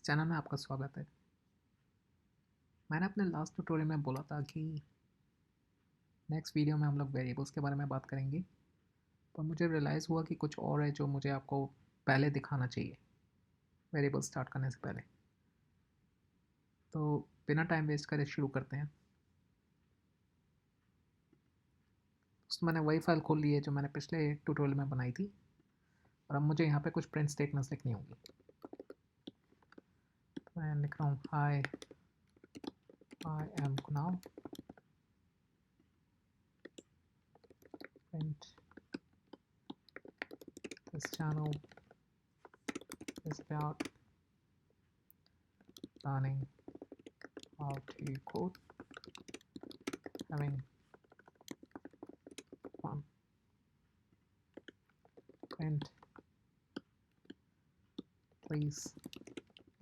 Channel में आपका स्वागत है। मैंने अपने लास्ट ट्यूटोरियल में बोला था कि नेक्स्ट वीडियो में हम लोग वेरिएबल्स के बारे में बात करेंगे, पर मुझे रियलाइज़ हुआ कि कुछ और है जो मुझे आपको पहले दिखाना चाहिए वेरिएबल स्टार्ट करने से पहले। तो बिना टाइम वेस्ट करे शुरू करते हैं। तो मैंने वही फाइल खोल ली है जो मैंने पिछले ट्यूटोरियल में बनाई थी, और अब मुझे यहाँ पे कुछ प्रिंट स्टेटमेंट्स लिखनी होंगी। तो मैं लिख रहा हूँ hi I am Kunal print this channel is about learning how to code, having fun, and please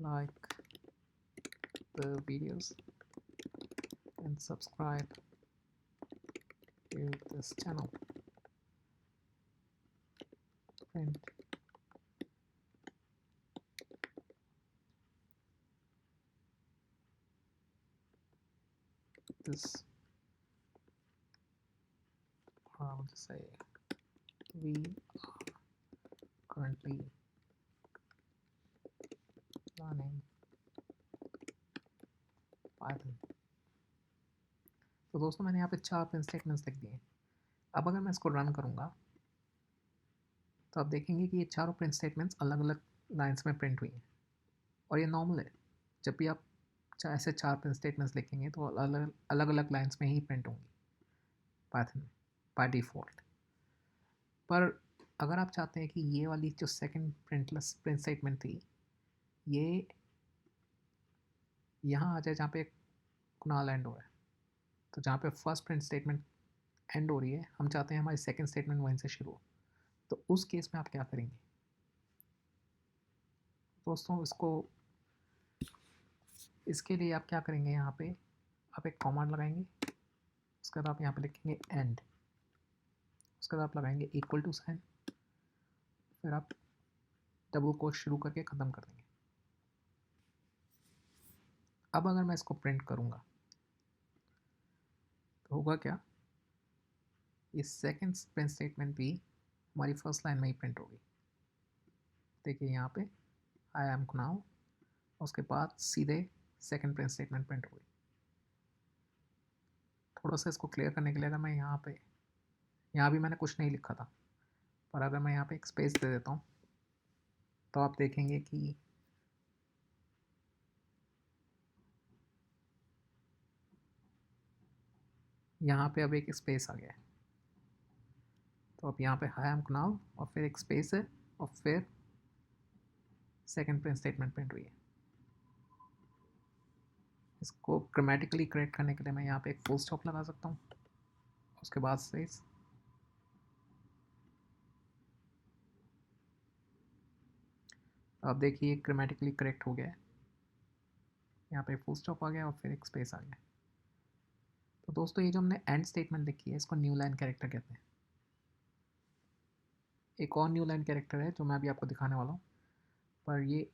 like the videos and subscribe to this channel. And this, or I'll just say, we are currently learning Python. तो दोस्तों मैंने यहाँ पे 4 print statements लिख दिए हैं। अब अगर मैं इसको रन करूँगा तो आप देखेंगे कि ये चारों प्रिंट स्टेटमेंट्स अलग अलग लाइन्स में प्रिंट हुई हैं, और ये नॉर्मल है। जब भी आप ऐसे 4 प्रिंट स्टेटमेंट्स लिखेंगे तो अलग अलग लाइन्स में ही प्रिंट होंगी पाइथन में बाय डिफ़ॉल्ट। पर अगर आप चाहते हैं कि ये वाली जो सेकंड प्रिंट स्टेटमेंट थी ये यहाँ आ जाए जहाँ पे कुनाल एंड हो रहा है, तो जहाँ पे फर्स्ट प्रिंट स्टेटमेंट एंड हो रही है हम चाहते हैं हमारी सेकंड स्टेटमेंट वहीं से शुरू हो। तो उस केस में आप क्या करेंगे दोस्तों? इसके लिए आप क्या करेंगे, यहाँ पे आप एक कॉमा लगाएंगे, उसके बाद आप यहाँ पे लिखेंगे एंड, उसके बाद आप लगाएंगे इक्वल टू साइन, फिर आप डबल कोट शुरू करके ख़त्म कर देंगे। अब अगर मैं इसको प्रिंट करूँगा तो होगा क्या, ये सेकंड प्रिंट स्टेटमेंट भी हमारी फर्स्ट लाइन में ही प्रिंट होगी। देखिए यहाँ पे आई एम कुनाल, उसके बाद सीधे सेकंड प्रिंट स्टेटमेंट प्रिंट होगी। थोड़ा सा इसको क्लियर करने के लिए अगर मैं यहाँ भी मैंने कुछ नहीं लिखा था, पर अगर मैं यहाँ पे एक स्पेस दे देता हूँ तो आप देखेंगे कि यहाँ पे अब एक स्पेस आ गया है। तो अब यहाँ पे हाय एम कुनाल और फिर एक स्पेस है और फिर सेकंड प्रिंट स्टेटमेंट प्रिंट हुई है। इसको ग्रामेटिकली करेक्ट करने के लिए मैं यहाँ पे एक फुल स्टॉप लगा सकता हूँ, उसके बाद स्पेस। अब देखिए ग्रामेटिकली करेक्ट हो गया है, यहाँ पे फुल स्टॉप आ गया और फिर एक स्पेस आ गया। तो दोस्तों ये जो हमने एंड स्टेटमेंट लिखी है इसको न्यू लाइन कैरेक्टर कहते हैं। एक और न्यू लाइन कैरेक्टर है जो मैं अभी आपको दिखाने वाला हूँ, पर ये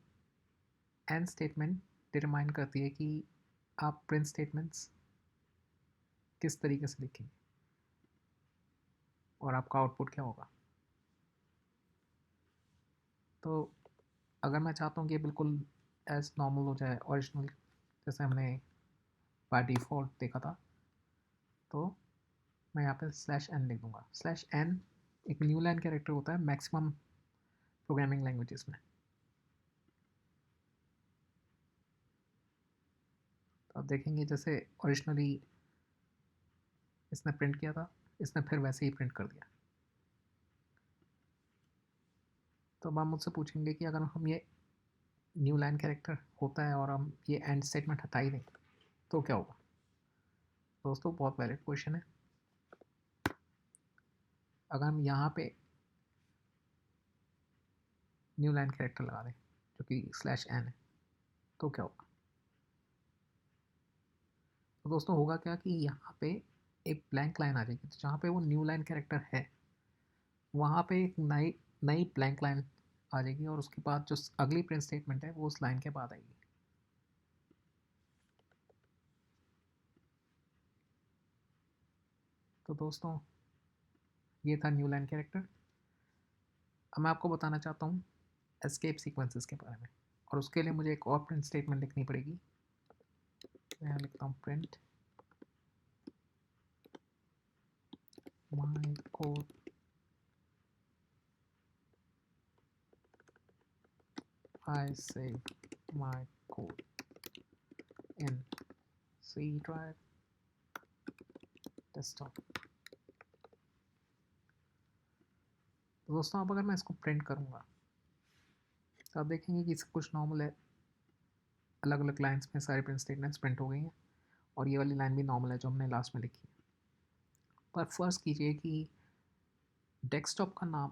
एंड स्टेटमेंट डिटरमाइन करती है कि आप प्रिंट स्टेटमेंट्स किस तरीके से लिखेंगे और आपका आउटपुट क्या होगा। तो अगर मैं चाहता हूँ कि ये बिल्कुल एज नॉर्मल हो जाए, ओरिजिनल जैसे हमने बाय डिफ़ॉल्ट देखा था, तो मैं यहाँ पे स्लैश एन लिख दूँगा। स्लैश एन एक न्यू लाइन कैरेक्टर होता है मैक्सिमम प्रोग्रामिंग लैंग्वेजेस में। तो आप देखेंगे जैसे ओरिजिनली इसने प्रिंट किया था, इसने फिर वैसे ही प्रिंट कर दिया। तो अब आप मुझसे पूछेंगे कि अगर हम ये न्यू लाइन कैरेक्टर होता है और हम ये एंड स्टेटमेंट हटा ही दें तो क्या होगा? दोस्तों बहुत वैलिड क्वेश्चन है। अगर हम यहाँ पे न्यू लाइन कैरेक्टर लगा दें जो कि स्लैश एन है तो क्या होगा? तो दोस्तों होगा क्या कि यहाँ पे एक ब्लैंक लाइन आ जाएगी, तो जहाँ पे वो न्यू लाइन कैरेक्टर है वहाँ पे एक नई नई ब्लैंक लाइन आ जाएगी और उसके बाद जो अगली प्रिंट स्टेटमेंट है वो उस लाइन के बाद आएगी। तो दोस्तों ये था न्यू लाइन कैरेक्टर। अब मैं आपको बताना चाहता हूँ एस्केप सीक्वेंसेस के बारे में, और उसके लिए मुझे एक और प्रिंट स्टेटमेंट लिखनी पड़ेगी। मैं यहाँ लिखता हूँ print my code I save my code in C drive desktop। तो दोस्तों अब अगर मैं इसको प्रिंट करूँगा तो आप देखेंगे कि कुछ नॉर्मल है, अलग अलग लाइन्स में सारे प्रिंट स्टेटमेंट्स प्रिंट हो गई हैं, और ये वाली लाइन भी नॉर्मल है जो हमने लास्ट में लिखी है। पर फर्ज कीजिए कि डेस्कटॉप का नाम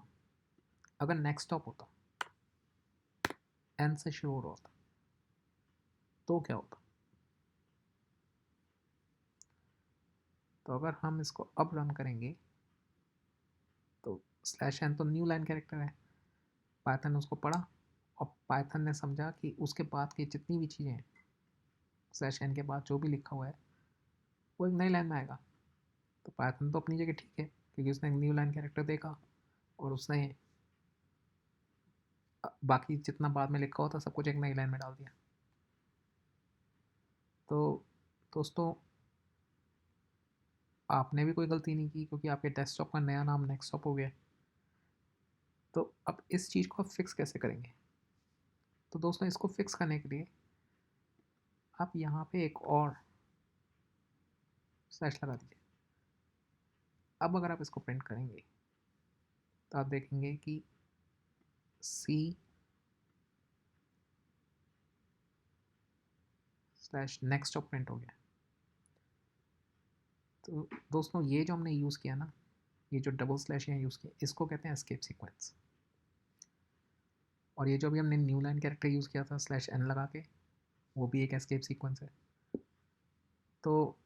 अगर नेक्स्टटॉप होता, एन से शुरू हो रहा होता, तो क्या होता? तो अगर हम इसको अब रन करेंगे तो स्लैश एन तो न्यू लाइन कैरेक्टर है, पाइथन ने उसको पढ़ा और पाइथन ने समझा कि उसके बाद की जितनी भी चीज़ें हैं स्लैश एन के बाद जो भी लिखा हुआ है वो एक नई लाइन में आएगा। तो पाइथन तो अपनी जगह ठीक है क्योंकि उसने एक न्यू लाइन कैरेक्टर देखा और उसने बाकी जितना बाद में लिखा होता सब कुछ एक नई लाइन में डाल दिया। तो दोस्तों आपने भी कोई गलती नहीं की क्योंकि आपके डेस्कटॉप का नया नाम नेक्स्टटॉप हो गया। तो अब इस चीज़ को आप फिक्स कैसे करेंगे? तो दोस्तों इसको फिक्स करने के लिए आप यहाँ पे एक और स्लैश लगा दीजिए। अब अगर आप इसको प्रिंट करेंगे तो आप देखेंगे कि सी स्लैश नेक्स्टटॉप प्रिंट हो गया। तो दोस्तों ये जो हमने यूज़ किया ना, ये जो डबल स्लैश यहाँ यूज़ किया, इसको कहते हैं एस्केप सीक्वेंस। और ये जो अभी हमने न्यू लाइन कैरेक्टर यूज़ किया था स्लैश एन लगा के, वो भी एक एस्केप सीक्वेंस है। तो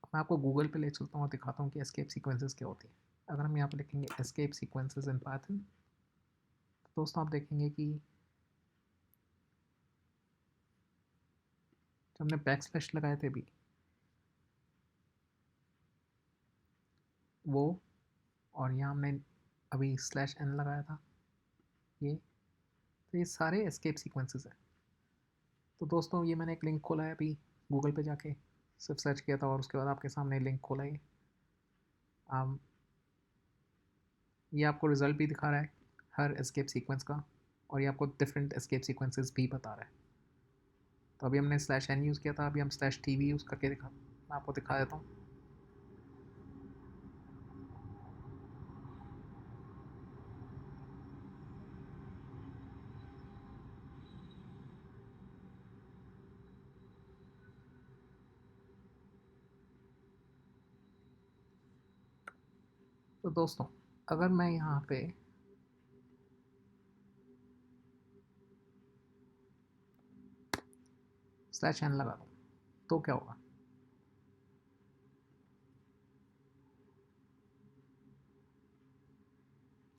मैं आपको गूगल पे ले चलता हूँ और दिखाता हूँ कि एस्केप सीक्वेंसेस क्या होती है। अगर हम यहाँ पे लिखेंगे एस्केप सीक्वेंसेस इन पाइथन, तो दोस्तों आप देखेंगे कि जो हमने बैक स्लैश लगाए थे अभी वो, और यहाँ हमने अभी स्लैश एन लगाया था ये, तो ये सारे एस्केप सीक्वेंसेस हैं। तो दोस्तों ये मैंने एक लिंक खोला है अभी गूगल पे जाके, सिर्फ सर्च किया था और उसके बाद आपके सामने लिंक खोला है। ये आपको रिजल्ट भी दिखा रहा है हर एस्केप सीक्वेंस का, और ये आपको डिफरेंट एस्केप सीक्वेंसेस भी बता रहा है। तो अभी हमने स्लैश एन यूज़ किया था, अभी हम स्लैश टी वी यूज़ करके मैं आपको दिखा देता हूँ। तो दोस्तों अगर मैं यहाँ पे स्लैश एन लगा दूँ तो क्या होगा?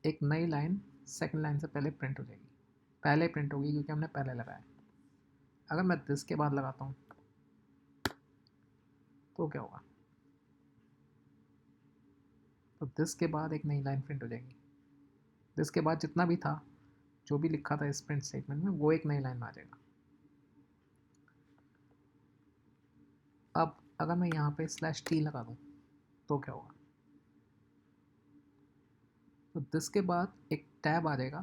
एक नई लाइन सेकंड लाइन से पहले प्रिंट हो जाएगी, पहले प्रिंट होगी क्योंकि हमने पहले लगाया। अगर मैं दिस के बाद लगाता हूँ तो क्या होगा? तो दिस के बाद एक नई लाइन प्रिंट हो जाएगी, दिस के बाद जितना भी था जो भी लिखा था इस प्रिंट स्टेटमेंट में वो एक नई लाइन में आ जाएगा। अब अगर मैं यहाँ पे स्लैश टी लगा दूँ तो क्या होगा? तो दिस के बाद एक टैब आ जाएगा,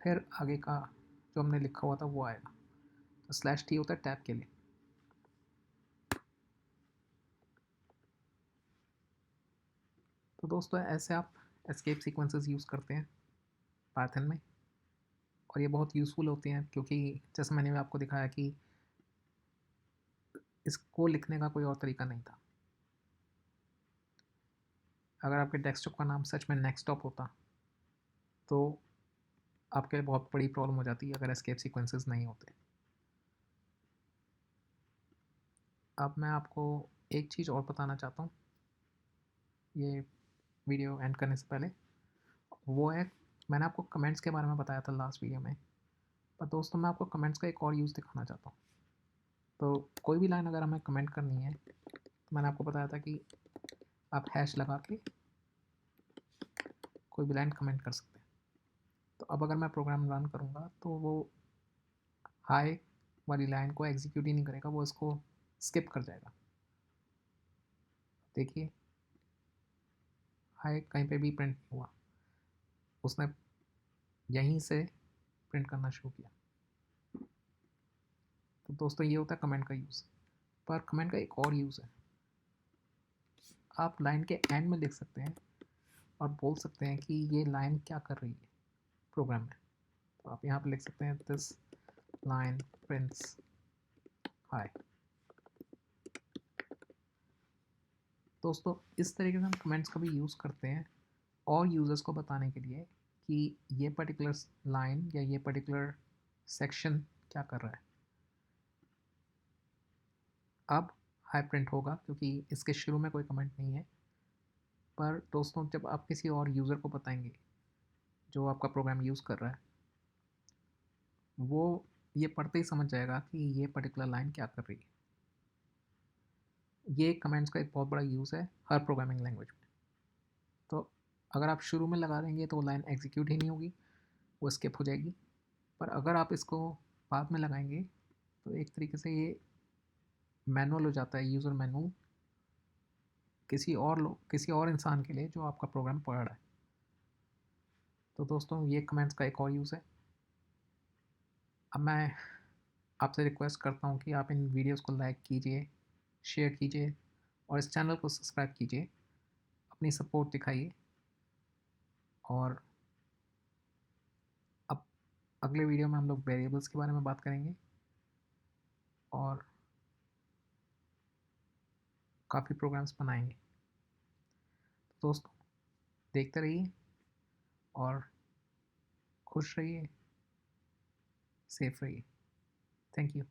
फिर आगे का जो हमने लिखा हुआ था वो आएगा। तो स्लैश टी होता है टैब के लिए। तो दोस्तों ऐसे आप एस्केप सीक्वेंसेस यूज़ करते हैं पाइथन में, और ये बहुत यूज़फुल होती हैं क्योंकि जैसे मैंने आपको दिखाया कि इसको लिखने का कोई और तरीका नहीं था। अगर आपके डेस्कटॉप का नाम सच में नेक्स्टटॉप होता तो आपके लिए बहुत बड़ी प्रॉब्लम हो जाती है अगर एस्केप सीक्वेंसेस नहीं होते। अब मैं आपको एक चीज़ और बताना चाहता हूँ ये वीडियो एंड करने से पहले, वो है मैंने आपको कमेंट्स के बारे में बताया था लास्ट वीडियो में, पर दोस्तों मैं आपको कमेंट्स का एक और यूज़ दिखाना चाहता हूँ। तो कोई भी लाइन अगर हमें कमेंट करनी है, तो मैंने आपको बताया था कि आप हैश लगा के कोई भी लाइन कमेंट कर सकते हैं। तो अब अगर मैं प्रोग्राम रन करूँगा तो वो हाई वाली लाइन को एग्जीक्यूट ही नहीं करेगा, वो इसको स्किप कर जाएगा। देखिए हाई कहीं पे भी प्रिंट नहीं हुआ, उसने यहीं से प्रिंट करना शुरू किया। तो दोस्तों ये होता है कमेंट का यूज़। पर कमेंट का एक और यूज़ है, आप लाइन के एंड में लिख सकते हैं और बोल सकते हैं कि ये लाइन क्या कर रही है प्रोग्राम में। तो आप यहाँ पे लिख सकते हैं दिस लाइन प्रिंट्स हाई। दोस्तों इस तरीके से हम कमेंट्स का भी यूज़ करते हैं और यूज़र्स को बताने के लिए कि ये पर्टिकुलर लाइन या ये पर्टिकुलर सेक्शन क्या कर रहा है। अब हाई प्रिंट होगा क्योंकि इसके शुरू में कोई कमेंट नहीं है। पर दोस्तों जब आप किसी और यूज़र को बताएंगे जो आपका प्रोग्राम यूज़ कर रहा है, वो ये पढ़ते ही समझ जाएगा कि ये पर्टिकुलर लाइन क्या कर रही है। ये कमेंट्स का एक बहुत बड़ा यूज़ है हर प्रोग्रामिंग लैंग्वेज में। तो अगर आप शुरू में लगा देंगे तो वो लाइन एग्जीक्यूट ही नहीं होगी, वो स्किप हो जाएगी। पर अगर आप इसको बाद में लगाएंगे तो एक तरीके से ये मैनुअल हो जाता है, यूज़र मैनुअल किसी और इंसान के लिए जो आपका प्रोग्राम पढ़ रहा है। तो दोस्तों ये कमेंट्स का एक और यूज़ है। अब मैं आपसे रिक्वेस्ट करता हूँ कि आप इन वीडियोस को लाइक कीजिए, शेयर कीजिए और इस चैनल को सब्सक्राइब कीजिए, अपनी सपोर्ट दिखाइए। और अब अगले वीडियो में हम लोग वेरिएबल्स के बारे में बात करेंगे और काफ़ी प्रोग्राम्स बनाएंगे। तो दोस्तों देखते रहिए और खुश रहिए, सेफ रहिए। Thank you.